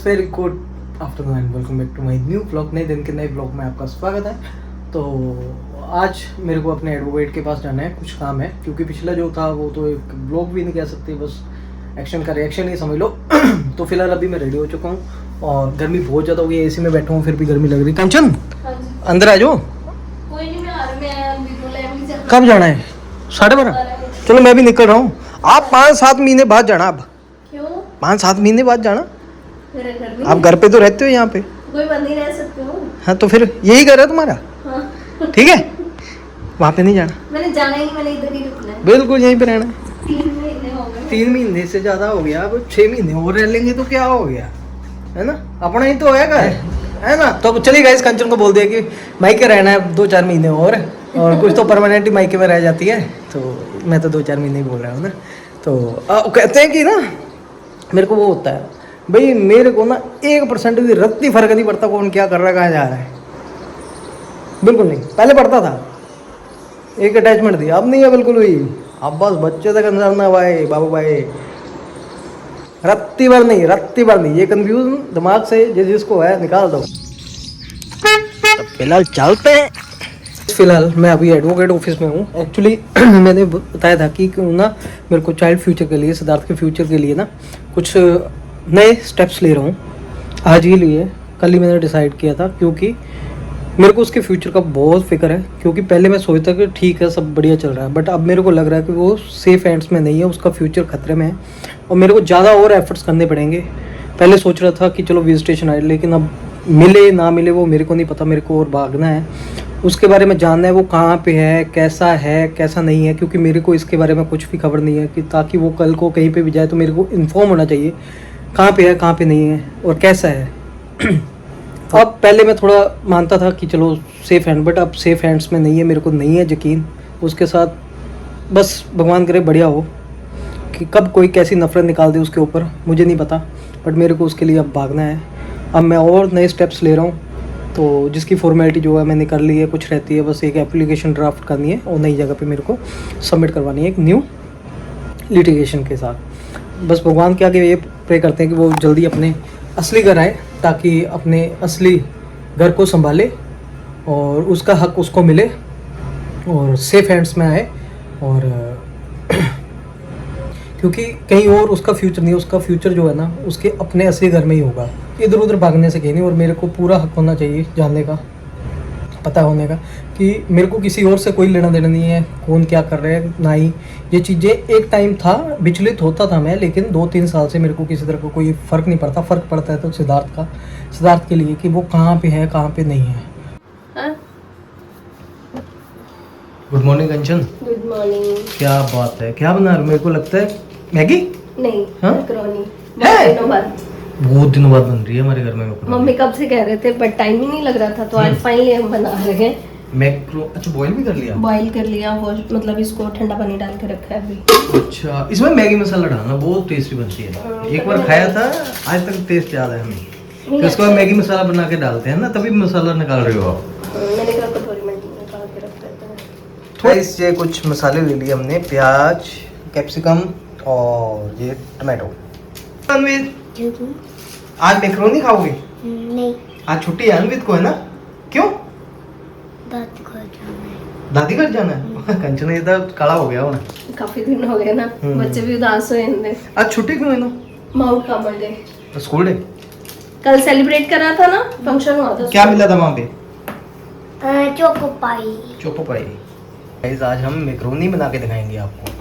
Very good afternoon and welcome back to my new blog. नए दिन के नए ब्लॉग में आपका स्वागत है। तो आज मेरे को अपने एडवोकेट के पास जाना है, कुछ काम है, क्योंकि पिछला जो था वो तो एक ब्लॉग भी नहीं कह सकते, बस एक्शन का रिएक्शन ही समझ लो। तो फिलहाल अभी मैं रेडी हो चुका हूँ और गर्मी बहुत ज़्यादा हो गई है, एसी में बैठा हूँ फिर भी गर्मी लग रही है। कंचन अंदर आ जाओ। कोई नहीं, मैं आ रहा हूं। कब जाना है? 12:30। चलो मैं भी निकल रहा हूँ। आप 5-7 महीने बाद जाना। अब क्यों? 5-7 महीने बाद जाना। मेरे घर में आप घर पे तो रहते हो यहाँ पे? कोई बंद नहीं रह सकते हो। हाँ तो फिर यही घर है तुम्हारा? हाँ। ठीक है, वहाँ पे नहीं जाना। मैंने जाना ही, मैंने इधर ही रुकना है। बिल्कुल यहीं पे रहना है। 3 महीने हो गए। 3 महीने से ज़्यादा हो गया, अब 6 महीने और रह लेंगे तो क्या हो गया, है ना? अपना ही तो होएगा, है ना? तो अब चलिए गाइस, कंचन को बोल दिया कि मायके रहना है 2-4 महीने और कुछ तो परमानेंट ही मायके में रह जाती है। तो मैं तो 2-4 महीने ही बोल रहा हूँ ना। तो कहते हैं कि ना, मेरे को वो होता है भाई, मेरे को ना 1% भी रत्ती फर्क नहीं पड़ता कौन क्या कर रहा है, कहाँ जा रहा है, बिल्कुल नहीं। पहले पड़ता था, एक अटैचमेंट थी, अब नहीं है बिल्कुल भी। अब बस बच्चे तक अंदर ना भाई, बाबू भाई, रत्ती भर नहीं। ये कंफ्यूजन दिमाग से जिसको है निकाल दो। तो फिलहाल चलते हैं। फिलहाल मैं अभी एडवोकेट ऑफिस में हूँ। एक्चुअली मैंने बताया था कि क्यों ना मेरे को चाइल्ड फ्यूचर के लिए, सिद्धार्थ के फ्यूचर के लिए ना कुछ नए स्टेप्स ले रहा हूँ। आज ही लिए, कल ही मैंने डिसाइड किया था, क्योंकि मेरे को उसके फ्यूचर का बहुत फिक्र है। क्योंकि पहले मैं सोचता कि ठीक है सब बढ़िया चल रहा है, बट अब मेरे को लग रहा है कि वो सेफ हैंड्स में नहीं है, उसका फ्यूचर खतरे में है और मेरे को ज़्यादा और एफर्ट्स करने पड़ेंगे। पहले सोच रहा था कि चलो विजिटेशन आए, लेकिन अब मिले ना मिले वो मेरे को नहीं पता। मेरे को और भागना है, उसके बारे में जानना है, वो कहाँ पे है कैसा नहीं है, क्योंकि मेरे को इसके बारे में कुछ भी खबर नहीं है, कि ताकि वो कल को कहीं पे भी जाए तो मेरे को इन्फॉर्म होना चाहिए कहाँ पे है, कहाँ पे नहीं है और कैसा है। अब पहले मैं थोड़ा मानता था कि चलो सेफ हैंड, बट अब सेफ हैंड्स में नहीं है, मेरे को नहीं है यकीन उसके साथ। बस भगवान करे बढ़िया हो, कि कब कोई कैसी नफरत निकाल दे उसके ऊपर मुझे नहीं पता, बट मेरे को उसके लिए अब भागना है। अब मैं और नए स्टेप्स ले रहा हूँ, तो जिसकी फॉर्मेलिटी जो है मैंने कर ली है, कुछ रहती है बस, एक एप्लीकेशन ड्राफ्ट करनी है और नई जगह पे मेरे को सबमिट करवानी है एक न्यू लिटिगेशन के साथ। बस भगवान के आगे ये प्रे करते हैं कि वो जल्दी अपने असली घर आए, ताकि अपने असली घर को संभाले और उसका हक उसको मिले और सेफ हैंड्स में आए। और क्योंकि कहीं और उसका फ्यूचर नहीं है, उसका फ्यूचर जो है ना उसके अपने असली घर में ही होगा, इधर उधर भागने से कहीं नहीं। और मेरे को पूरा हक होना चाहिए जानने का, पता होने का, कि मेरे को किसी और से कोई लेना देना नहीं है, कौन क्या कर रहे हैं ना ही। ये चीज़ें एक टाइम था विचलित होता था मैं, लेकिन 2-3 साल से मेरे को किसी तरह का कोई फ़र्क नहीं पड़ता। फ़र्क पड़ता है तो सिद्धार्थ के लिए, कि वो कहाँ पे है कहाँ पे नहीं है। Good morning Kanchan. Good morning. क्या बात है, क्या बना रहे हो? मेरे को लगता है मैगी। नहीं, हाँ? मैकरोनी। है? बहुत दिनों बाद बन रही है हमारे घर में मैकरोनी। मम्मी कब से कह रहे थे, बट टाइम ही नहीं लग रहा था, तो आज फाइनली हम बना रहे हैं। अच्छा बॉईल भी कर लिया? बॉईल कर लिया, वो मतलब इसको ठंडा पानी डाल के रखा है अभी। अच्छा, इसमें मैगी मसाला डालना बहुत टेस्टी बनती है। एक बार खाया था, आज तक टेस्ट याद है हमें। तो इसके बाद मैगी मसाला बना के डालते हैं ना, तभी मसाला निकाल रहे हो आप? मैंने कहा कटोरी में निकाल के रख देते हैं। थोड़ा इससे कुछ मसाले ले लिए हमने, प्याज, कैप्सिकम और ये टमाटो। आज मैकरोनी खाओगे? नहीं, आज छुट्टी है अनवित को, है ना? क्यों? दादी घर जाना है। कंचन ये तो काला हो गया हो ना, काफी दिन हो गए ना, बच्चे भी उदास हुए हैं। आज छुट्टी क्यों है ना? Mount Carmel day, school day कल सेलिब्रेट करा था ना, फंक्शन हुआ था। क्या मिला था वहाँ पे? चोकोपाई। गाइस आज हम मैकरोनी बना के दिखाएंगे आपको।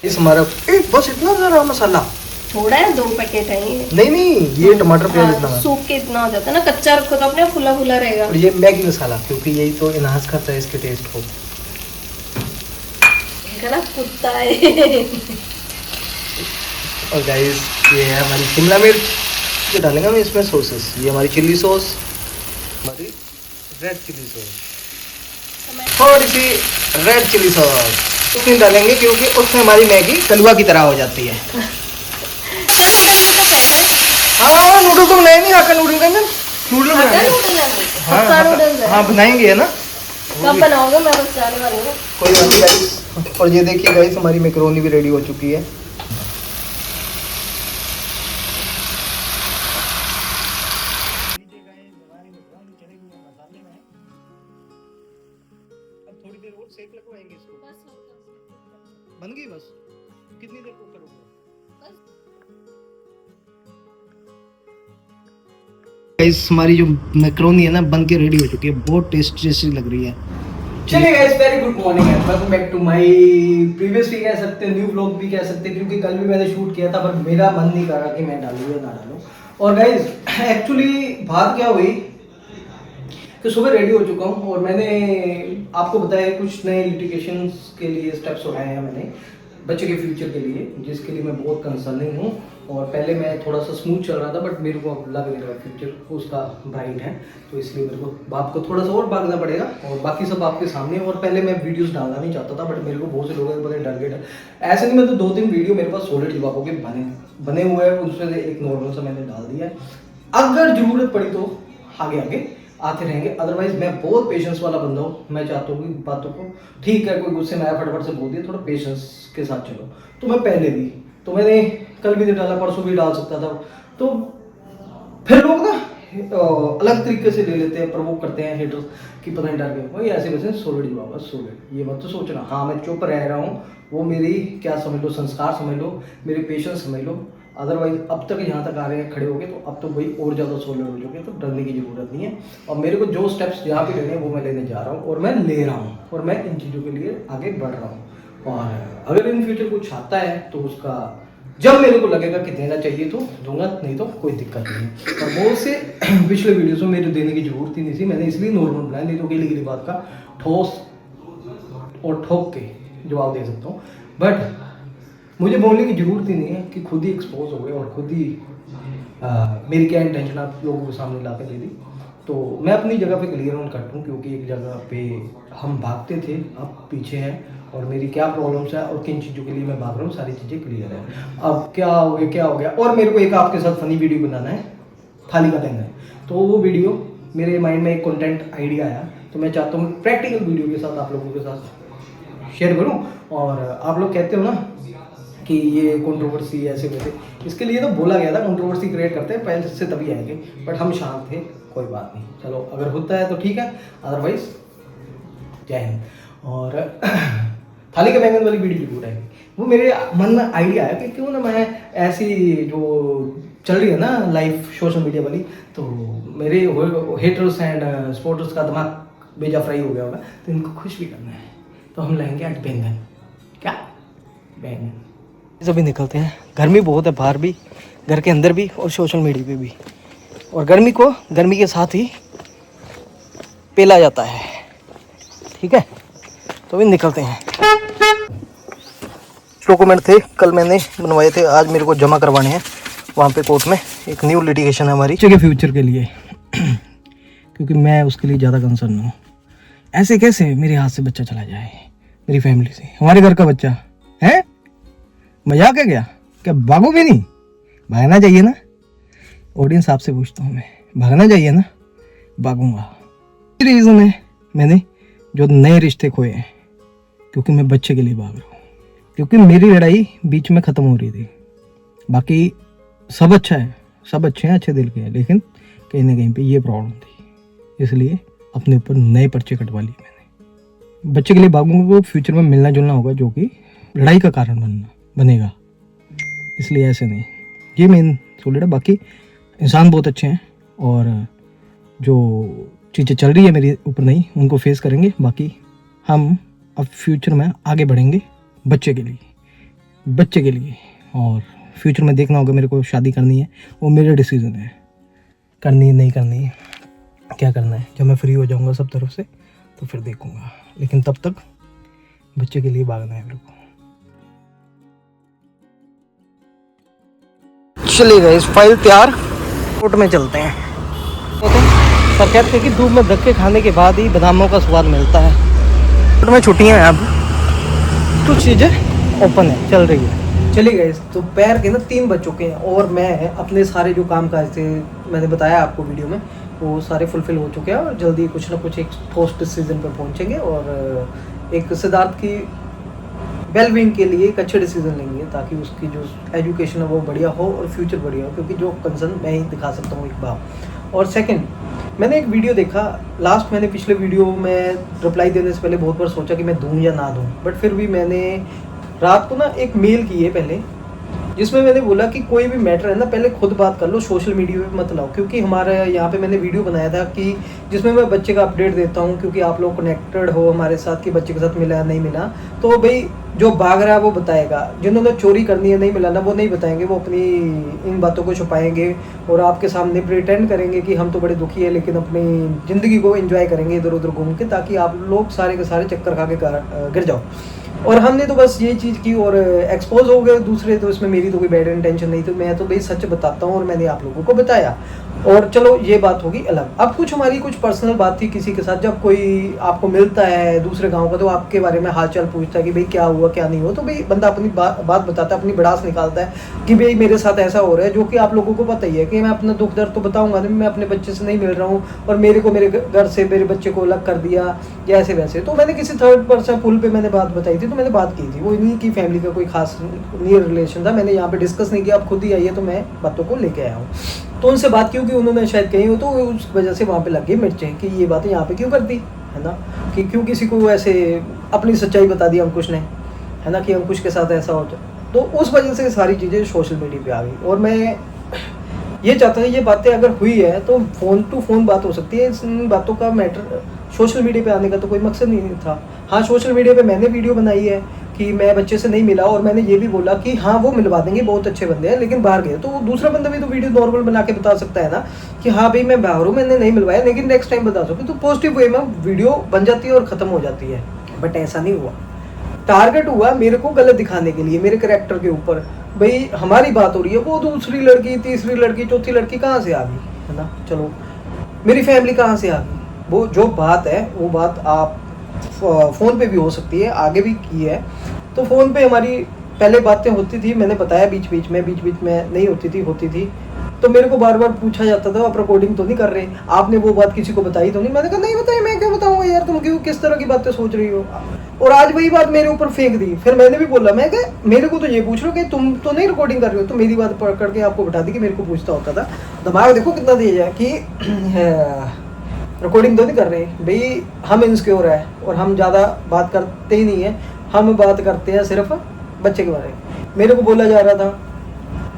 इस हमारा बस इतना सारा मसाला थोड़ा है, 2 पैकेट है ये। नहीं ये टमाटर प्याज इतना सूख के इतना हो जाता है ना, कच्चा रखो तो अपने फुला फुला रहेगा। और ये मैगी मसाला, क्योंकि यही तो इनहांस करता है इसके टेस्ट को। ना कुत्ता है। और गाइस ये है हमारी शिमला मिर्च, जो डालेंगे हम इसमें सॉसेस। ये हमारी चिल्ली सॉस, हमारी रेड चिली सॉस, थोड़ी सी रेड चिली सॉस उसमें डालेंगे क्योंकि उससे हमारी मैगी कलवा की तरह हो जाती है। हाँ नूडल तो बनाए नहीं, आका नूडल का ना, नूडल बनाएंगे। हाँ बनाएंगे है ना। कब बनाओगे? मैं बस जाने वाली हूँ। कोई बात नहीं गाइस। और ये देखिए गाइस हमारी मैकरोनी भी रेडी हो चुकी है। अब थोड़ी देर और सेक लगवाएंगे इसको। बन गई बस? कितनी देर कुक करोगे? गाइस हमारी जो मैकरोनी है ना बन के रेडी हो चुकी है, बहुत टेस्टी लग रही है। चलिए guys very good morning and welcome back to my previous भी कह सकते हैं, न्यू व्लॉग भी कह सकते हैं, क्योंकि कल भी मैंने शूट किया था पर मेरा मन नहीं कर रहा कि मैं डालूं या ना डालूं। और गाइस एक्चुअली बात क्या हुई कि सुबह रेडी हो चुका हूं और मैंने आपको बताया कुछ नए लिटिगेशंस के लिए स्टेप्स उठाए हैं मैंने बच्चे के फ्यूचर के लिए, जिसके लिए मैं बहुत कंसर्निंग हूँ। और पहले मैं थोड़ा सा स्मूथ चल रहा था बट मेरे को अब लग नहीं रहा फ्यूचर उसका ब्राइट है, तो इसलिए मेरे को बाप को थोड़ा सा और भागना पड़ेगा और बाकी सब आपके सामने। और पहले मैं वीडियोस डालना नहीं चाहता था बट मेरे को बहुत से लोगों ने डर गए, ऐसे नहीं, मैं तो 2-3 वीडियो मेरे पास सॉलिड जवाबों के बने हुए हैं, उसमें से एक नॉर्मल सा मैंने डाल दिया है। अगर जरूरत पड़ी तो आगे आते रहेंगे, अदरवाइज मैं बहुत पेशेंस वाला बंदा हूँ। मैं चाहता हूँ कि बातों को ठीक है, कोई गुस्से में आया फटाफट से बोल दिया, थोड़ा पेशेंस के साथ चलो। तो मैं पहले भी, तो मैंने कल भी नहीं डाला, परसों भी डाल सकता था, तो फिर लोग ना अलग तरीके से ले लेते हैं, प्रवोक करते हैं हेटर्स कि पता नहीं डर गए वही ऐसे वैसे सॉलिड जवाब बस सॉलिड। ये मत तो सोचना हाँ मैं चुप रह रहा हूँ, वो मेरी क्या समझ लो संस्कार समझ लो, मेरे पेशेंस समझ लो। अदरवाइज अब तक यहाँ तक आ रहे हैं खड़े हो गए तो अब तो वही और ज़्यादा सॉलिड हो चुके हैं, तो डरने की ज़रूरत नहीं है। और मेरे को जो स्टेप्स यहाँ पे लेने हैं वो मैं लेने जा रहा हूँ और मैं ले रहा हूँ और मैं इन चीज़ों के लिए आगे बढ़ रहा हूँ। और अगर इन फ्यूचर कुछ आता है तो उसका जब मेरे को लगेगा कि देना चाहिए तो दूंगा, नहीं तो कोई दिक्कत नहीं। और बहुत से पिछले वीडियोस में मेरे देने की जरूरत ही नहीं थी, मैंने इसलिए नॉर्मल बनाया, नहीं तो गिली बात का ठोस और ठोक के जवाब दे सकता हूँ। बट मुझे बोलने की जरूरत ही नहीं है कि खुद ही एक्सपोज हो गए और खुद ही मेरी क्या इंटेंशन आप लोगों के सामने ला के दे दी। तो मैं अपनी जगह पे क्लियर ऑन करता हूँ, क्योंकि एक जगह पे हम भागते थे, अब पीछे हैं और मेरी क्या प्रॉब्लम्स है और किन चीज़ों के लिए मैं भाग रहा हूँ, सारी चीज़ें क्लियर है। अब क्या हो गया। और मेरे को एक आपके साथ फनी वीडियो बनाना है, थाली का लहंगा है, तो वो वीडियो मेरे माइंड में एक कंटेंट आइडिया आया, तो मैं चाहता हूँ प्रैक्टिकल वीडियो के साथ आप लोगों के साथ शेयर करूँ। और आप लोग कहते हो ना कि ये कंट्रोवर्सी ऐसे वैसे, इसके लिए तो बोला गया था कंट्रोवर्सी क्रिएट करते हैं पहले से तभी आएंगे, बट हम शांत थे, कोई बात नहीं, चलो अगर होता है तो ठीक है, अदरवाइज जय हिंद। और थाली के बैंगन वाली वीडियो जरूर आएगी, वो मेरे मन में आइडिया आया कि क्यों ना मैं ऐसी जो चल रही है ना लाइफ सोशल मीडिया वाली, तो मेरे हेटर्स एंड सपोर्टर्स का दिमाग बेजा फ्राई हो गया होगा, तो इनको खुश भी करना है, तो हम लाएंगे आज बैंगन। क्या बैंगन सभी निकलते हैं, गर्मी बहुत है बाहर भी, घर के अंदर भी और सोशल मीडिया पे भी, और गर्मी को गर्मी के साथ ही पेला जाता है, ठीक है। तो भी निकलते हैं। डॉक्यूमेंट थे कल मैंने बनवाए थे, आज मेरे को जमा करवाने हैं वहाँ पे कोर्ट में। एक न्यू लिटिगेशन है हमारी के फ्यूचर के लिए क्योंकि मैं उसके लिए ज़्यादा कंसर्न हूँ। ऐसे कैसे मेरे हाथ से बच्चा चला जाए, मेरी फैमिली से, हमारे घर का बच्चा है, मजाक है क्या भागोगे नहीं? भागना चाहिए ना। ऑडियंस आपसे पूछता हूँ मैं, भागना चाहिए ना? भागूंगा। रीज़न है मैंने जो नए रिश्ते खोए हैं, क्योंकि मैं बच्चे के लिए भाग रहा हूँ, क्योंकि मेरी लड़ाई बीच में ख़त्म हो रही थी। बाकी सब अच्छा है, सब अच्छे हैं, अच्छे दिल के हैं, लेकिन कहीं ना कहीं पे ये प्रॉब्लम थी, इसलिए अपने ऊपर नए पर्चे कटवा लिए मैंने। बच्चे के लिए भागूंगा, तो फ्यूचर में मिलना जुलना होगा जो कि लड़ाई का कारण बनेगा, इसलिए ऐसे नहीं। ये मेन सॉलिड है। बाकी इंसान बहुत अच्छे हैं और जो चीज़ें चल रही है मेरे ऊपर नहीं, उनको फेस करेंगे। बाकी हम अब फ्यूचर में आगे बढ़ेंगे बच्चे के लिए। और फ्यूचर में देखना होगा, मेरे को शादी करनी है, वो मेरा डिसीजन है, करनी है नहीं करनी है, क्या करना है। जब मैं फ्री हो जाऊंगा सब तरफ से तो फिर देखूंगा, लेकिन तब तक बच्चे के लिए भागना है मेरे को। चलिए गाइस फाइल तैयार, कोर्ट में चलते हैं। पर कहते हैं कि धूप में धक्के खाने के बाद ही बादामों का स्वाद मिलता है। तो में छुट्टियाँ हैं, अब कुछ चीज़ें ओपन है, चल रही है। चलिए गए, तो पैर के ना 3 बज चुके हैं और मैं अपने सारे जो काम काज थे मैंने बताया आपको वीडियो में, वो सारे फुलफिल हो चुके हैं और जल्दी कुछ ना कुछ एक ठोस डिसीजन पर पहुंचेंगे और एक सिद्धार्थ की वेलबींग के लिए एक अच्छे डिसीजन लेंगे ताकि उसकी जो एजुकेशन है वो बढ़िया हो और फ्यूचर बढ़िया हो, क्योंकि जो कंसर्न मैं ही दिखा सकता हूँ एक बार। और सेकंड, मैंने एक वीडियो देखा लास्ट, मैंने पिछले वीडियो में रिप्लाई देने से पहले बहुत बार सोचा कि मैं दूँ या ना दूँ, बट फिर भी मैंने रात को ना एक मेल की है पहले, जिसमें मैंने बोला कि कोई भी मैटर है ना पहले खुद बात कर लो, सोशल मीडिया पे मत लाओ। क्योंकि हमारे यहाँ पे मैंने वीडियो बनाया था कि जिसमें मैं बच्चे का अपडेट देता हूँ, क्योंकि आप लोग कनेक्टेड हो हमारे साथ कि बच्चे के साथ मिला है नहीं मिला, तो भाई जो भाग रहा है वो बताएगा, जिन्होंने चोरी करनी है नहीं मिलाना वो नहीं बताएंगे, वो अपनी इन बातों को छुपाएंगे और आपके सामने प्रिटेंड करेंगे कि हम तो बड़े दुखी है लेकिन अपनी ज़िंदगी को एंजॉय करेंगे इधर उधर घूम के, ताकि आप लोग सारे के सारे चक्कर खा के गिर जाओ। और हमने तो बस ये चीज़ की और एक्सपोज हो गए दूसरे, तो इसमें मेरी तो कोई बैड इंटेंशन नहीं थी, मैं तो भाई सच बताता हूँ और मैंने आप लोगों को बताया। और चलो ये बात होगी अलग। अब कुछ हमारी कुछ पर्सनल बात थी किसी के साथ, जब कोई आपको मिलता है दूसरे गांव का तो आपके बारे में हालचाल पूछता है कि भाई क्या हुआ क्या नहीं हुआ, तो भाई बंदा अपनी बात बताता है, अपनी भड़ास निकालता है कि भाई मेरे साथ ऐसा हो रहा है, जो कि आप लोगों को पता ही है कि मैं अपना दुख दर्द तो बताऊंगा नहीं, मैं अपने बच्चे से नहीं मिल रहा हूँ और मेरे को मेरे घर से मेरे बच्चे को अलग कर दिया या ऐसे वैसे। तो मैंने किसी थर्ड पर्सन पुल पे मैंने बात बताई थी, तो मैंने बात की थी, वो इन्हीं की फैमिली का कोई खास नियर रिलेशन था, मैंने यहाँ पे डिस्कस नहीं किया, आप खुद ही आइए तो मैं बातों को लेके आया हूँ। तो उनसे बात क्योंकि उन्होंने शायद कही हो, तो उस वजह से वहाँ पे लग गई मिर्चें कि ये बातें यहाँ पे क्यों कर दी, है ना, कि क्यों किसी को ऐसे अपनी सच्चाई बता दी अंकुश ने, है ना, कि अंकुश के साथ ऐसा हो। तो उस वजह से सारी चीज़ें सोशल मीडिया पे आ गई। और मैं ये चाहता था ये बातें अगर हुई है तो फ़ोन टू फ़ोन बात हो सकती है, इन बातों का मैटर सोशल मीडिया पे आने का तो कोई मकसद नहीं था। हाँ, सोशल मीडिया पे मैंने वीडियो बनाई है कि मैं बच्चे से नहीं मिला और मैंने ये भी बोला कि हाँ वो मिलवा देंगे, बहुत अच्छे बंदे हैं, लेकिन बाहर गए। तो दूसरा बंदा भी तो वीडियो नॉर्मल बना के बता सकता है ना कि हाँ भाई मैं बाहर हूँ, मैंने नहीं मिलवाया, लेकिन नेक्स्ट टाइम बता सकूँ, तो पॉजिटिव वे में वीडियो बन जाती है और ख़त्म हो जाती है। बट ऐसा नहीं हुआ, टारगेट हुआ मेरे को गलत दिखाने के लिए, मेरे कैरेक्टर के ऊपर। भाई हमारी बात हो रही है, वो दूसरी लड़की तीसरी लड़की चौथी लड़की कहाँ से आ गई, है ना, चलो मेरी फैमिली कहाँ से आ गई। वो जो बात है वो बात आप फ़ोन पे भी हो सकती है, आगे भी की है। तो फ़ोन पे हमारी पहले बातें होती थी, मैंने बताया बीच बीच में नहीं होती थी। तो मेरे को बार बार पूछा जाता था आप रिकॉर्डिंग तो नहीं कर रहे, आपने वो बात किसी को बताई तो नहीं। मैंने कहा नहीं बताई, मैं क्या बताऊंगा यार, तुम क्यों किस तरह की बातें सोच रही हो। और आज वही बात मेरे ऊपर फेंक दी। फिर मैंने भी बोला, मैं क्या मेरे को तो ये पूछ रहे हो कि तुम तो नहीं रिकॉर्डिंग कर रहे हो, तो मेरी बात पकड़ के आपको बिठा दी कि मेरे को पूछता होता था। दिमाग देखो कितना दिया जाए कि रिकॉर्डिंग तो नहीं कर रहे। भाई हम इनसिक्योर है और हम ज़्यादा बात करते ही नहीं है, हम बात करते हैं सिर्फ बच्चे के बारे में। मेरे को बोला जा रहा था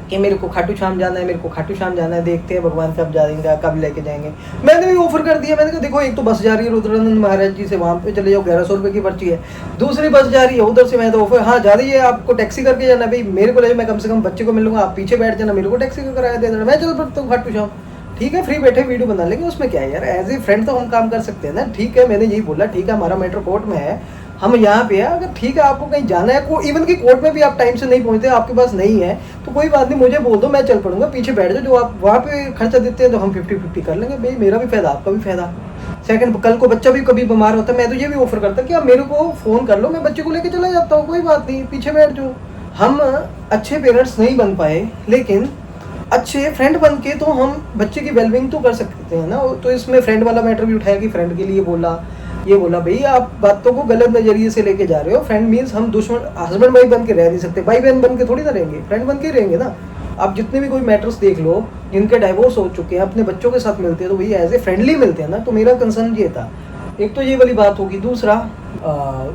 कि मेरे को खाटू श्याम जाना है, देखते हैं भगवान कब जाएंगे, कब लेके जाएंगे। मैंने भी ऑफर कर दिया, मैंने कहा देखो एक तो बस जा रही है रुद्रानंद महाराज जी से, वहाँ पे चले जाओ, 1100 रुपये की पर्ची है। दूसरी बस जा रही है उधर से, मैं तो ऑफर हाँ जा रही है, आपको टैक्सी करके जाना, भाई मेरे को ले मैं कम से कम बच्चे को मिल लूँगा, आप पीछे बैठ जाना, मेरे को टैक्सी का किराया दे देना, मैं चल पड़ता हूँ खाटू श्याम। ठीक है, फ्री बैठे वीडियो बना लेंगे, उसमें क्या है यार, एज ए फ्रेंड तो हम काम कर सकते हैं ना। ठीक है, मैंने यही बोला, ठीक है हमारा मैटर कोर्ट में है, हम यहाँ पे है, अगर ठीक है आपको कहीं जाना है, को इवन की कोर्ट में भी आप टाइम से नहीं पहुँचते, आपके पास नहीं है तो कोई बात नहीं, मुझे बोल दो, मैं चल पड़ूंगा, पीछे बैठ जाओ, जो आप वहाँ पे खर्चा देते हैं तो हम 50-50 कर लेंगे। भाई मेरा भी फायदा, आपका भी फायदा। सेकंड, कल को बच्चा भी कभी बीमार होता है, मैं तो ये भी ऑफर करता कि आप मेरे को फ़ोन कर लो, मैं बच्चे को लेकर चला जाता हूँ, कोई बात नहीं, पीछे बैठ जाओ। हम अच्छे पेरेंट्स नहीं बन पाए, लेकिन अच्छे फ्रेंड बन के तो हम बच्चे की वेलबिंग तो कर सकते हैं ना। तो इसमें फ्रेंड वाला मैटर भी उठाया कि फ्रेंड के लिए बोला, ये बोला भाई आप बातों को गलत नज़रिए से लेके जा रहे हो। फ्रेंड मीन्स हम दुश्मन हस्बैंड वाइफ बन के रह नहीं सकते, भाई बहन बन के थोड़ी ना रहेंगे, फ्रेंड बन के ही रहेंगे ना। आप जितने भी कोई मैटर्स देख लो जिनके डाइवोर्स हो चुके हैं, अपने बच्चों के साथ मिलते हैं तो वही एज ए फ्रेंडली मिलते हैं ना। तो मेरा कंसर्न ये था, एक तो ये वाली बात होगी। दूसरा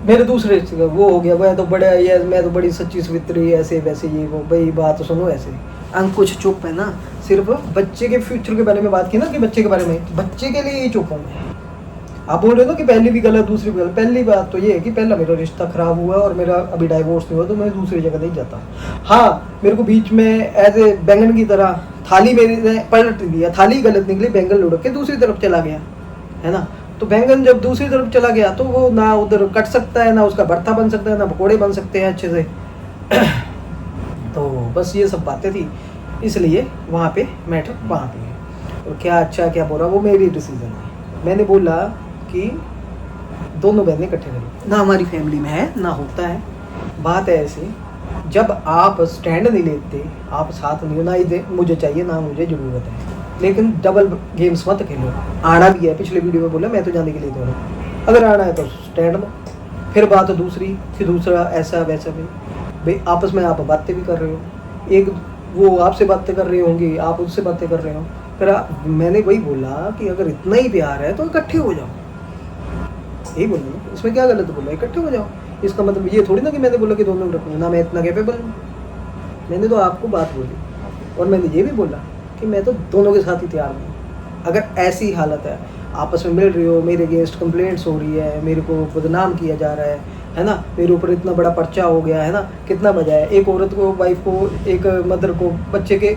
मेरे दूसरे वो हो गया, मैं तो बड़ा ये, मैं तो बड़ी सच्ची सवित्री, ऐसे वैसे ये वो। भाई बात सुनो, ऐसे अंकुश चुप है ना, सिर्फ बच्चे के फ्यूचर के बारे में बात की ना, कि बच्चे के बारे में, बच्चे के लिए ही चुप हूँ मैं। आप बोल रहे हो कि पहली भी गलत दूसरी भी गलत। पहली बात तो ये है कि पहला मेरा रिश्ता खराब हुआ और मेरा अभी डाइवोर्स नहीं हुआ, तो मैं दूसरी जगह नहीं जाता। हाँ, मेरे को बीच में एज ए बैंगन की तरह थाली मेरी ने पलट दिया, थाली गलत निकली, बैंगन लुढ़क के दूसरी तरफ चला गया, है ना। तो बैंगन जब दूसरी तरफ चला गया तो वो ना उधर कट सकता है, ना उसका भरता बन सकता है, ना पकौड़े बन सकते हैं अच्छे से। तो बस ये सब बातें थी, इसलिए वहाँ पे मैटर वहाँ पे है। और क्या अच्छा क्या बुरा वो मेरी डिसीजन है। मैंने बोला कि दोनों बहनें इकट्ठे करो, ना हमारी फैमिली में है ना होता है। बात है ऐसी, जब आप स्टैंड नहीं लेते, आप साथ नहीं हो, ना ही मुझे चाहिए ना मुझे ज़रूरत है, लेकिन डबल गेम्स मत खेलो। आना भी है, पिछले वीडियो में बोला मैं तो जाने के लिए दोनों, अगर आना है तो स्टैंड लो। फिर बात दूसरी, फिर दूसरा ऐसा वैसा भी, भाई आपस में आप बातें भी कर रहे हो, एक वो आपसे बातें कर रही होंगी, आप उससे बातें कर रहे हो, फिर मैंने वही बोला कि अगर इतना ही प्यार है तो इकट्ठे हो जाओ। यही बोला ना, इसमें क्या गलत बोला, इकट्ठे हो जाओ। इसका मतलब ये थोड़ी ना कि मैंने बोला कि दोनों रखूँ, ना मैं इतना कैपेबल हूँ। मैंने तो आपको बात बोली और मैंने ये भी बोला कि मैं तो दोनों के साथ ही तैयार हूँ। अगर ऐसी हालत है, आपस में मिल रही हो, मेरे अगेंस्ट कंप्लेंट्स हो रही है, मेरे को बदनाम किया जा रहा है ना, मेरे ऊपर इतना बड़ा पर्चा हो गया है ना, कितना मजा है एक औरत को, वाइफ को, एक मदर को, बच्चे के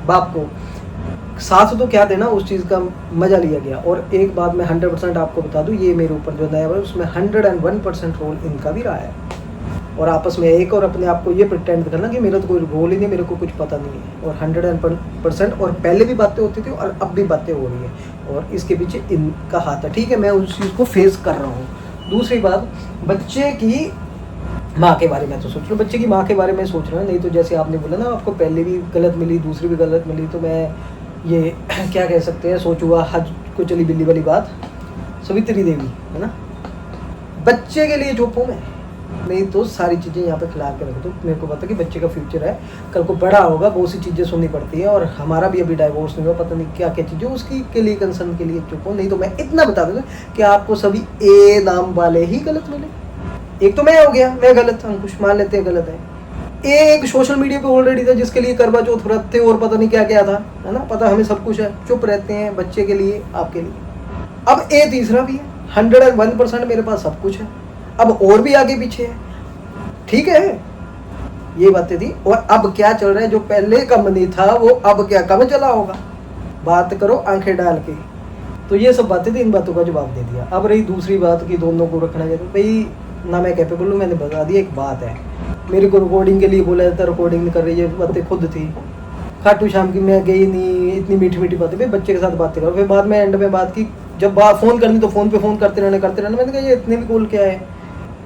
बाप को साथ तो क्या देना, उस चीज़ का मज़ा लिया गया। और एक बात मैं 100% आपको बता दूं, ये मेरे ऊपर जो नया है उसमें 101% रोल इनका भी रहा है। और आपस में एक और अपने आप को ये प्रिटेंड करना कि मेरा तो कोई रोल ही नहीं, मेरे को कुछ पता नहीं है। और 100% और पहले भी बातें होती थी और अब भी बातें हो रही है और इसके पीछे इनका हाथ है। ठीक है, मैं उस चीज़ को फेस कर रहा हूँ। दूसरी बात, बच्चे की माँ के बारे में तो सोच लो, बच्चे की माँ के बारे में सोच रहा हूँ। नहीं तो जैसे आपने बोला ना, आपको पहले भी गलत मिली, दूसरी भी गलत मिली, तो मैं ये क्या कह सकते हैं, सोच हुआ हज को चली बिल्ली वाली बात, सवित्री देवी है ना। बच्चे के लिए चुप हूँ मैं, नहीं तो सारी चीज़ें यहाँ पे खिला के रख दो। मेरे को पता है कि बच्चे का फ्यूचर है, कल को बड़ा होगा, बहुत सी चीज़ें सुननी पड़ती है। और हमारा भी अभी डाइवोर्स नहीं हुआ, पता नहीं क्या क्या चीज़ें, उसकी के लिए कंसर्न के लिए चुप हूँ। नहीं तो मैं इतना बता दूँगा कि आपको सभी ए नाम वाले ही गलत मिले। एक तो मैं हो गया, मैं गलत, अंकुश मान लेते हैं गलत है। एक सोशल मीडिया पे ऑलरेडी था जिसके लिए करवा चौथ व्रत थे और पता नहीं क्या क्या था, है ना, पता हमें सब कुछ है, चुप रहते हैं बच्चे के लिए, आपके लिए। अब ए तीसरा भी है, 101% मेरे पास सब कुछ है, अब और भी आगे पीछे है। ठीक है, ये बातें थी। और अब क्या चल रहा है, जो पहले कम नहीं था वो अब क्या कम चला होगा, बात करो आंखें डाल के। तो ये सब बातें थी, इन बातों का जवाब दे दिया। अब रही दूसरी बात कि दोनों को रखना चाहिए, भाई ना मैं कैपेबल हूँ, मैंने बता दिया। एक बात है, मेरे को रिकॉर्डिंग के लिए बोला जाता, रिकॉर्डिंग नहीं कर रही, ये बातें खुद थी। खाटू शाम की मैं गई नहीं, इतनी मीठी मीठी बातें, भाई बच्चे के साथ बातें करो। फिर बाद में एंड में बात की, जब बात फ़ोन करनी तो फ़ोन पे फ़ोन करते रहना। मैंने कहा ये इतने भी कॉल क्या है,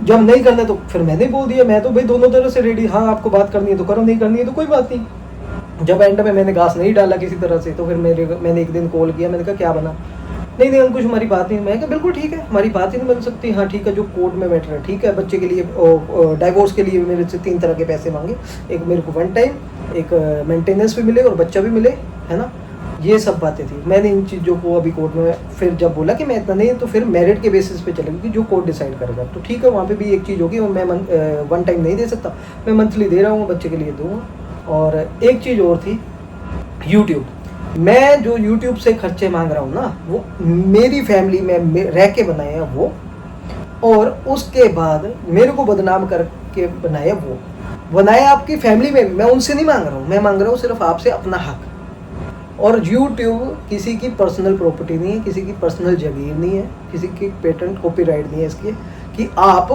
जब नहीं करना तो फिर मैंने बोल दिया, मैं तो भाई दोनों तरह से रेडी, हाँ आपको बात करनी है तो करो, नहीं करनी है तो कोई बात नहीं। जब एंड में मैंने घास नहीं डाला किसी तरह से, तो फिर मैंने एक दिन कॉल किया, मैंने कहा क्या बना, नहीं अंकुश हमारी बात नहीं। मैं कहा बिल्कुल ठीक है, हमारी बात ही नहीं बन सकती। हाँ ठीक है, जो कोर्ट में मैटर है ठीक है। बच्चे के लिए डाइवोर्स के लिए मेरे से 3 तरह के पैसे मांगे, एक मेरे को 1 टाइम, एक मेंटेनेंस भी मिले और बच्चा भी मिले, है ना। ये सब बातें थी। मैंने इन चीज़ों को अभी कोर्ट में फिर जब बोला कि मैं इतना नहीं, तो फिर मेरिट के बेसिस पे चलेगी, जो कोर्ट डिसाइड करेगा। तो ठीक है, वहाँ पे भी एक चीज़ होगी, और मैं 1 टाइम नहीं दे सकता, मैं मंथली दे रहा हूँ, बच्चे के लिए दूँगा। और एक चीज़ और थी, यूट्यूब, मैं जो YouTube से खर्चे मांग रहा हूँ ना, वो मेरी फैमिली में रह के बनाए हैं वो, और उसके बाद मेरे को बदनाम करके बनाए वो, बनाए आपकी फैमिली में भी। मैं उनसे नहीं मांग रहा हूँ, मैं मांग रहा हूँ सिर्फ आपसे अपना हक। और YouTube किसी की पर्सनल प्रॉपर्टी नहीं है, किसी की पर्सनल जगीर नहीं है, किसी की पेटेंट कॉपीराइट नहीं है इसकी कि आप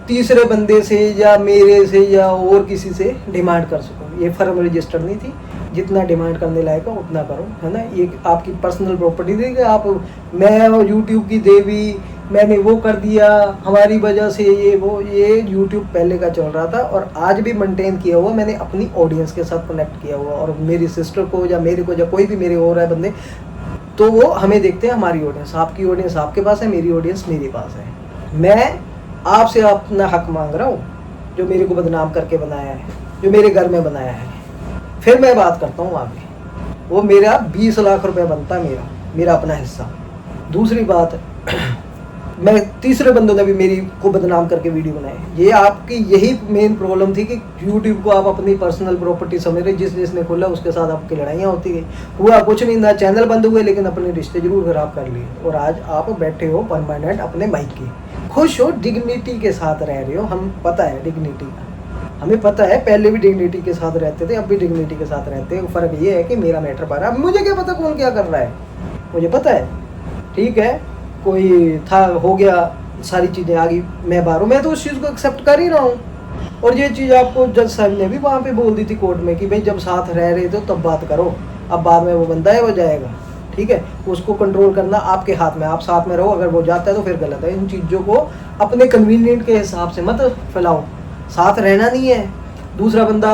तीसरे बंदे से या मेरे से या और किसी से डिमांड कर सको। ये फर्म रजिस्टर नहीं थी, जितना डिमांड करने लायक हो उतना करो, है ना। ये आपकी पर्सनल प्रॉपर्टी थी कि आप, मैं और यूट्यूब की देवी, मैंने वो कर दिया हमारी वजह से, ये यूट्यूब पहले का चल रहा था और आज भी मेंटेन किया हुआ मैंने अपनी ऑडियंस के साथ कनेक्ट किया हुआ। और मेरी सिस्टर को या मेरे को या कोई भी मेरे हो रहा है बंदे, तो वो हमें देखते हैं, हमारी ऑडियंस, आपकी ऑडियंस आपके पास है, मेरी ऑडियंस मेरे पास है। मैं आपसे अपना हक मांग रहा हूँ, जो मेरे को बदनाम करके बनाया है, जो मेरे घर में बनाया है। फिर मैं बात करता हूँ आगे, वो मेरा 20 लाख रुपए बनता है, मेरा अपना हिस्सा। दूसरी बात, मैं तीसरे बंदों ने भी मेरी को बदनाम करके वीडियो बनाए। ये आपकी यही मेन प्रॉब्लम थी कि यूट्यूब को आप अपनी पर्सनल प्रॉपर्टी समझ रहे, जिसने खोला उसके साथ आपकी लड़ाइयाँ होती गई। हुआ कुछ नहीं, ना चैनल बंद हुए, लेकिन अपने रिश्ते जरूर खराब कर लिए। और आज आप बैठे हो परमानेंट अपने मायके, खुश हो, डिग्निटी के साथ रह रहे हो। हम पता है डिग्निटी का, हमें पता है, पहले भी डिग्निटी के साथ रहते थे, अब भी डिग्निटी के साथ रहते हैं। फ़र्क ये है कि मेरा मैटर पा रहा है। अब मुझे क्या पता कौन क्या कर रहा है, मुझे पता है, ठीक है। कोई था, हो गया, सारी चीज़ें आ गई, मैं बाहर हूँ, मैं तो उस चीज़ को एक्सेप्ट कर ही रहा हूँ। और ये चीज़ आपको जज साहब ने भी वहाँ पे बोल दी थी कोर्ट में कि भाई जब साथ रह रहे थे तब बात करो, अब बाद में वो बंदा है वो जाएगा, ठीक है। उसको कंट्रोल करना आपके हाथ में, आप साथ में रहो, अगर वो जाता है तो फिर गलत है। इन चीज़ों को अपने कन्वीनियंट के हिसाब से मत फैलाओ, साथ रहना नहीं है। दूसरा बंदा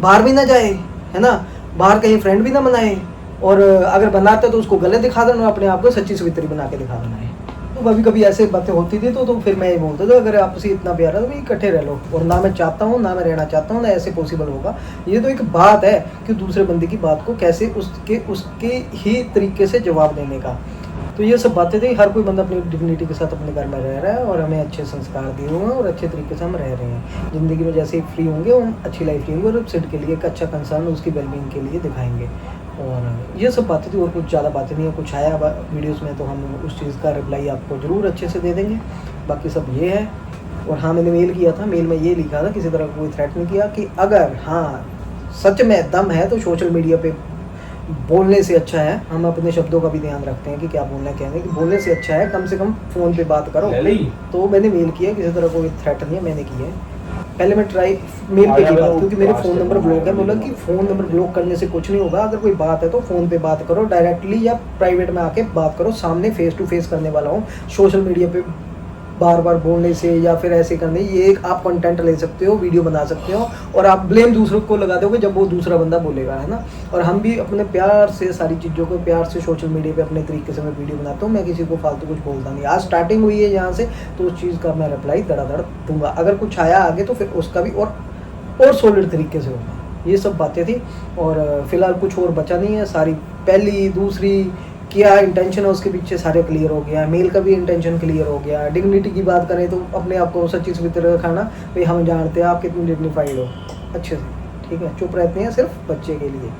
बाहर भी ना जाए, है ना, बाहर कहीं फ्रेंड भी ना बनाए, और अगर बनाता है तो उसको गलत दिखा देना, अपने आप को सच्ची सवित्री बना के दिखा देना है। तो कभी कभी ऐसे बातें होती थी तो फिर मैं ये बोलता था अगर आपसे इतना प्यार है तो भाई इकट्ठे रह लो, और ना मैं चाहता हूँ, ना मैं रहना चाहता हूँ, ना ऐसे पॉसिबल होगा। ये तो एक बात है कि दूसरे बंदे की बात को कैसे उसके ही तरीके से जवाब देने का। तो ये सब बातें थी। हर कोई बंदा अपनी डिग्निटी के साथ अपने घर में रह रहा है, और हमें अच्छे संस्कार दिए हुए हैं और अच्छे तरीके से हम रह रहे हैं। ज़िंदगी में जैसे ही फ्री होंगे हम अच्छी लाइफ जिएंगे, और सिड के लिए एक अच्छा कंसर्न उसकी वेलबींग के लिए दिखाएंगे। और ये सब बातें थी, और कुछ ज़्यादा बातें नहीं है। कुछ आया वीडियोस में तो हम उस चीज़ का रिप्लाई आपको ज़रूर अच्छे से दे देंगे। बाकी सब ये है। और हाँ, मैंने मेल किया था, मेल में ये लिखा था, किसी तरह कोई थ्रेट नहीं किया कि अगर हाँ सच में दम है तो सोशल मीडिया पे बोलने से अच्छा है, हम अपने शब्दों का भी ध्यान रखते हैं कि क्या बोलना है क्या नहीं, कि बोलने से अच्छा है कम से कम फ़ोन पे बात करो। तो मैंने मेल किया, किसी तरह कोई थ्रेट नहीं है, मैंने किया है। पहले मैं ट्राई मेल पे की बात, क्योंकि मेरे फ़ोन नंबर ब्लॉक है। बोला कि फ़ोन नंबर ब्लॉक करने से कुछ नहीं होगा, अगर कोई बात है तो फ़ोन पे बात करो डायरेक्टली, या प्राइवेट में आके बात करो, सामने फेस टू फेस करने वाला हूँ। सोशल मीडिया पे बार बार बोलने से या फिर ऐसे करने, ये एक आप कंटेंट ले सकते हो, वीडियो बना सकते हो, और आप ब्लेम दूसरों को लगा दोगे जब वो दूसरा बंदा बोलेगा, है ना। और हम भी अपने प्यार से सारी चीज़ों को प्यार से सोशल मीडिया पे अपने तरीके से मैं वीडियो बनाता हूँ। मैं किसी को फालतू कुछ बोलता नहीं। आज स्टार्टिंग हुई है यहाँ से, तो उस चीज़ का मैं रिप्लाई धड़ाधड़ दूंगा। अगर कुछ आया आगे तो फिर उसका भी और सॉलिड तरीके से होगा। ये सब बातें थी, और फिलहाल कुछ और बचा नहीं है। सारी पहली दूसरी क्या इंटेंशन है उसके पीछे सारे क्लियर हो गया। मेल का भी इंटेंशन क्लियर हो गया। डिग्निटी की बात करें तो अपने आप को सच्ची सवित्र रखाना, भाई हम जानते हैं आप कितनी डिग्निफाइड हो, अच्छे से, ठीक है। चुप रहते हैं सिर्फ बच्चे के लिए,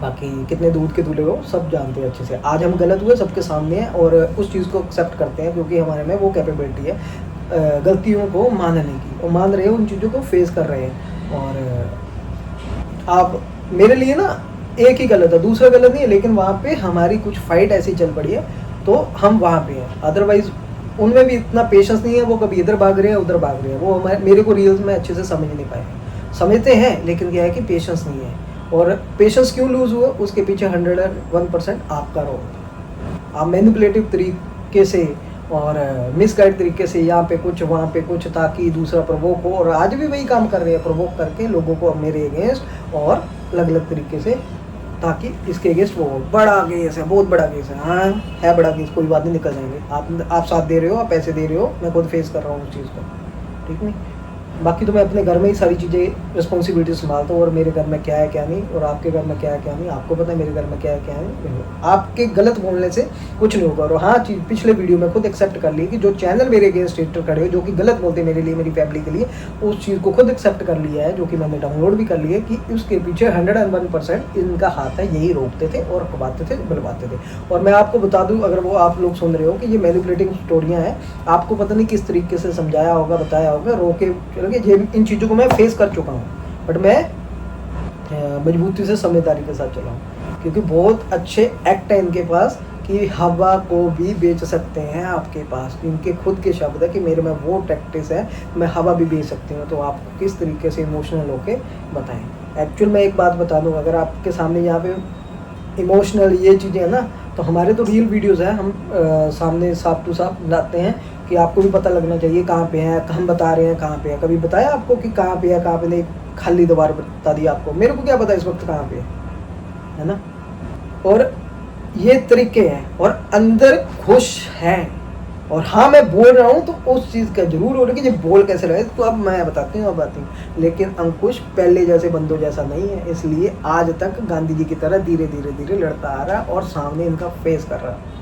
बाकी कितने दूध के दूल्हे हो सब जानते हैं अच्छे से। आज हम गलत हुए सबके सामने हैं, और उस चीज़ को एक्सेप्ट करते हैं, क्योंकि हमारे में वो कैपेबिलिटी है गलतियों को मानने की, और मान रहे हो, उन चीज़ों को फेस कर रहे हैं। और आप मेरे लिए ना एक ही गलत है, दूसरा गलत नहीं है, लेकिन वहाँ पे हमारी कुछ फाइट ऐसी चल पड़ी है तो हम वहाँ पे हैं। अदरवाइज उनमें भी इतना पेशेंस नहीं है, वो कभी इधर भाग रहे हैं उधर भाग रहे हैं। वो मेरे को रियल्स में अच्छे से समझ नहीं पाए, समझते हैं लेकिन क्या है कि पेशेंस नहीं है। और पेशेंस क्यों लूज़ हुआ, उसके पीछे 101% आपका रोल है। आप मैनिपुलेटिव तरीके से और मिसगाइड तरीके से यहाँ पे कुछ वहाँ पे कुछ, ताकि दूसरा प्रवोक हो, और आज भी वही काम कर रहे हैं, प्रवोक करके लोगों को मेरे अगेंस्ट और अलग अलग तरीके से, ताकि इसके अगेंस्ट वो बड़ा केस है, बहुत बड़ा केस है। हाँ है बड़ा केस, कोई बात नहीं, निकल जाएंगे। आप साथ दे रहे हो, आप पैसे दे रहे हो, मैं खुद फेस कर रहा हूँ उस चीज़ को, ठीक नहीं। बाकी तो मैं अपने घर में ही सारी चीज़ें रिस्पॉन्सिबिलिटी संभालता हूँ, और मेरे घर में क्या है क्या नहीं, और आपके घर में क्या है क्या नहीं, आपको पता है मेरे घर में क्या है क्या नहीं। आपके गलत बोलने से कुछ नहीं होगा। और हाँ, चीज़ पिछले वीडियो में खुद एक्सेप्ट कर ली कि जो चैनल मेरे अगेंस्ट हेटर खड़े हो, जो कि गलत बोलते मेरे लिए, मेरी फैमिली के लिए, उस चीज़ को खुद एक्सेप्ट कर लिया है, जो कि मैंने डाउनलोड भी कर लिया है, कि उसके पीछे 101% इनका हाथ है। यही रोकते थे और खवाते थे, बुलवाते थे। और मैं आपको बता दूँ, अगर वो आप लोग सुन रहे हो कि ये मैनिपुलेटिंग स्टोरियाँ हैं, आपको पता नहीं किस तरीके से समझाया होगा, बताया होगा, रोके चलोगे, इन चीज़ों को मैं फेस कर चुका हूँ, बट मैं मजबूती से समझदारी के साथ चला हूँ, क्योंकि बहुत अच्छे एक्ट है इनके पास कि हवा को भी बेच सकते हैं आपके पास। इनके खुद के शब्द है कि मेरे में वो टैक्टिस है, मैं हवा भी बेच सकती हूँ। तो आपको किस तरीके से इमोशनल होके बताएं। एक्चुअल में एक बात बता दूँ, अगर आपके सामने यहाँ पे इमोशनल ये चीज़ें हैं ना, तो हमारे तो रियल वीडियोज़ हैं, हम सामने साफ टू साफ लाते हैं, कि आपको भी पता लगना चाहिए कहाँ पे है, हम बता रहे हैं कहाँ पे है। कभी बताया आपको कि कहाँ पे है, कहाँ पे नहीं, खाली दोबारा बता दिया आपको। मेरे को क्या पता इस वक्त कहाँ पे है ना। और ये तरीके हैं, और अंदर खुश हैं, और हाँ मैं बोल रहा हूँ तो उस चीज़ का जरूर हो रहा है कि ये बोल कैसे रहे, तो अब मैं बताती हूँ, अब बाती हूँ। लेकिन अंकुश पहले जैसे बंदों जैसा नहीं है, इसलिए आज तक गांधी जी की तरह धीरे धीरे धीरे लड़ता आ रहा है, और सामने इनका फेस कर रहा है।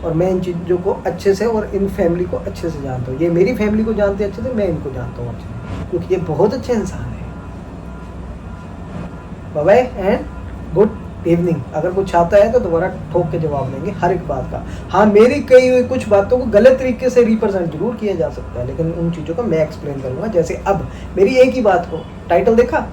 और मैं इन चीज़ों को अच्छे से, और इन फैमिली को अच्छे से जानता हूँ। ये मेरी फैमिली को जानते हैं अच्छे से, मैं इनको जानता हूँ अच्छे से, क्योंकि ये बहुत अच्छे इंसान है। Bye bye and good evening. अगर कुछ आता है तो दोबारा ठोक के जवाब देंगे हर एक बात का। हाँ, मेरी कई हुई कुछ बातों को गलत तरीके से रिप्रेजेंट जरूर किया जा सकता है, लेकिन उन चीज़ों को मैं एक्सप्लेन करूँगा। जैसे अब मेरी एक ही बात को टाइटल देखा,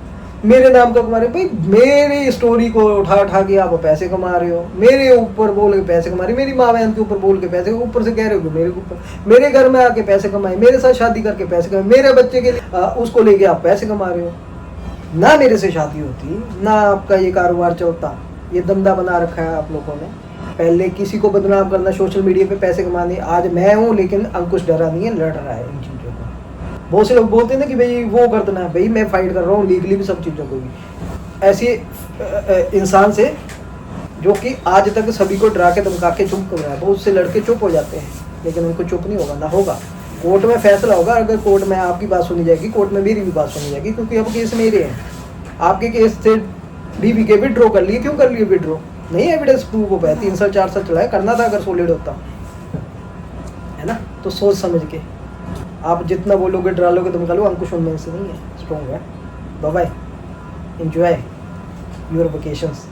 मेरे नाम का कमा रहे, भाई मेरी स्टोरी को उठा के आप पैसे कमा रहे हो, मेरे ऊपर बोल के पैसे कमा रहे, मेरी माँ बहन के ऊपर बोल के पैसे, ऊपर से कह रहे हो कि मेरे ऊपर, मेरे घर में आके पैसे कमाए, मेरे साथ शादी करके पैसे कमाए, मेरे बच्चे के लिए उसको लेके आप पैसे कमा रहे हो। ना मेरे से शादी होती, ना आपका ये कारोबार चलता। ये धंधा बना रखा है आप लोगों ने, पहले किसी को बदनाम करना, सोशल मीडिया पे पैसे कमाने। आज मैं हूँ लेकिन अंकुश डरा नहीं है, लड़ रहा है इन चीज़ों को। बहुत से लोग बोलते हैं ना कि भाई वो कर देना है, भाई मैं फाइट कर रहा हूँ लीगली भी सब चीज़ों को भी, ऐसे इंसान से जो कि आज तक सभी को डरा के धमका के चुप कर रहा है। बहुत से लड़के चुप हो जाते हैं लेकिन उनको चुप नहीं होगा, ना होगा। कोर्ट में फैसला होगा, अगर कोर्ट में आपकी बात सुनी जाएगी, कोर्ट में मेरी भी बात सुनी जाएगी, क्योंकि अब केस मेरे हैं। आपके केस से बीवी के विड्रॉ कर लिए, क्यों कर लिए विड्रॉ? नहीं एविडेंस प्रूव हो पाया, 3 साल 4 साल चलाया, करना था अगर सॉलिड होता है ना। तो सोच समझ के आप जितना बोलोगे, डरा लोगे, धमका लो, अंकुश उनमें से नहीं है, स्ट्रॉन्ग है। Bye bye, enjoy your vacations.